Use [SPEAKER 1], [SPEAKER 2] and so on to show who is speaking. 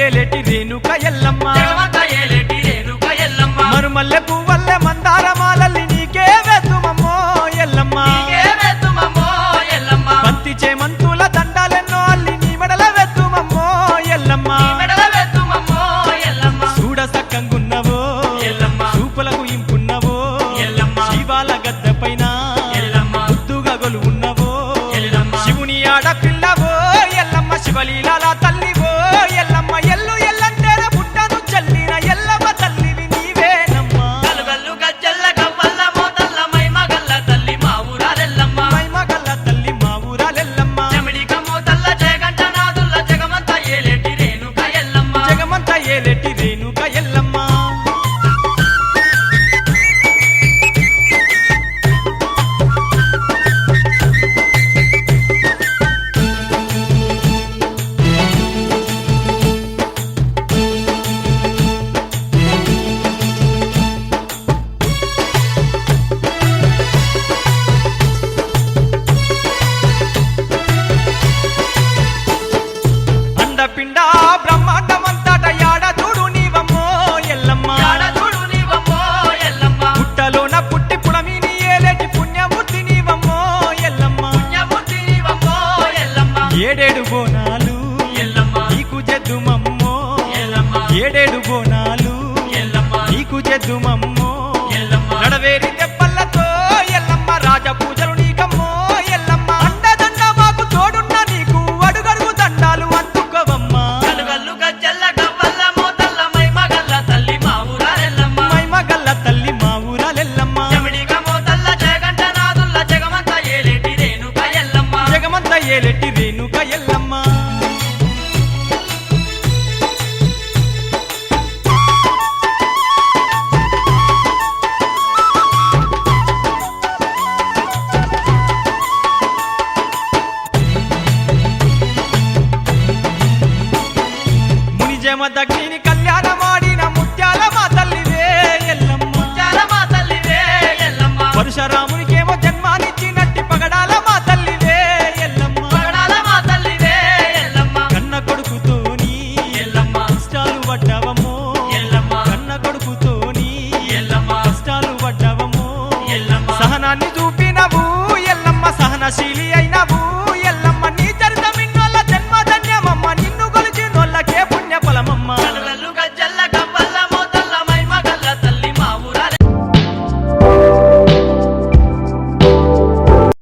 [SPEAKER 1] ఏలేటి రేణుక ఎల్లమ్మ
[SPEAKER 2] జగమంత ఏలేటి రేణుక ఎల్లమ్మ
[SPEAKER 1] మరుమల్లె పువ్వల్లె మందారమాలల్లి నీకే వేతుమమ్మో ఎల్లమ్మ
[SPEAKER 2] నీకే వేతుమమ్మో ఎల్లమ్మ
[SPEAKER 1] బంతి చేమంతుల దండాలెన్నో అల్లి నీ మెడల వేతుమమ్మో ఎల్లమ్మ
[SPEAKER 2] నీ మెడల వేతుమమ్మో ఎల్లమ్మ
[SPEAKER 1] చూడ సక్కంగున్నవో
[SPEAKER 2] ఎల్లమ్మ
[SPEAKER 1] చూపులకు ఇంపున్నవో
[SPEAKER 2] ఎల్లమ్మ
[SPEAKER 1] శివాల గద్దె పైన
[SPEAKER 2] ఎల్లమ్మ
[SPEAKER 1] ముద్దుగా గొలువున్నవో
[SPEAKER 2] ఎల్లమ్మ
[SPEAKER 1] శివుని ఆడపిల్లవో ఎల్లమ్మ శివలీలాల తల్లివో ఎల్లమ్మ ఎల్లు ఎల్లంటేనే పుట్టను చల్లిన ఎల్లమ్మ తల్లివి నీవేనమ్మా
[SPEAKER 2] గల్లు గజ్జల్ల గవ్వల్ల మోతల్ల మైమగల్ల తల్లి మా ఊరాలెల్లమ్మ
[SPEAKER 1] మైమగల్ల తల్లి మా ఊరాలెల్లమ్మ
[SPEAKER 2] చెమిడిక మోతల్ల జయగంట నాదుల్ల జగమంత ఏలేటి రేణుక ఎల్లమ్మ
[SPEAKER 1] జగమంతా ఏలేటి రేణుక ఎల్లమ్మ అండపిండ బ్రహ్మాండమంతట యాడ చూడు నీవమ్మో ఎల్లమ్మ
[SPEAKER 2] యాడ చూడు నీవమ్మో ఎల్లమ్మ
[SPEAKER 1] పుట్టలోన పుట్టి పుడమిని ఏలేటి పుణ్యమూర్తి నీవమ్మో ఎల్లమ్మ
[SPEAKER 2] పుణ్యమూర్తి నీవమ్మో ఎల్లమ్మ
[SPEAKER 1] ఏడేడు బోనాలు
[SPEAKER 2] ఎల్లమ్మ
[SPEAKER 1] నీకు జద్దుమమ్మో
[SPEAKER 2] ఎల్లమ్మ
[SPEAKER 1] ఏడేడు బోనాలు
[SPEAKER 2] ఎల్లమ్మ
[SPEAKER 1] నీకు జద్దుమమ్మో
[SPEAKER 2] ఎల్లమ్మ
[SPEAKER 1] నడవేరి దెబ్బలతో ఎల్లమ్మ రాజ పూజలు నీకమ్మో ఎల్లమ్మ అండదండ మాకు తోడున్న నీకు అడుగడుగు దండాలు అందుకోవమ్మా
[SPEAKER 2] గల్లు గజ్జల్ల గవ్వల్ల మోతల్ల మైమగల్ల తల్లి మా ఊరాలెల్లమ్మ
[SPEAKER 1] మైమగల్ల తల్లి మా ఊరాలెల్లమ్మ
[SPEAKER 2] చెమిడిక మోతల్ల జయగంట నాదుల్ల జగమంత ఏలేటి రేణుక ఎల్లమ్మ
[SPEAKER 1] జగమంతా ఏలేటి రేణుక ఎల్లమ్మ మునిజమ దగ్ని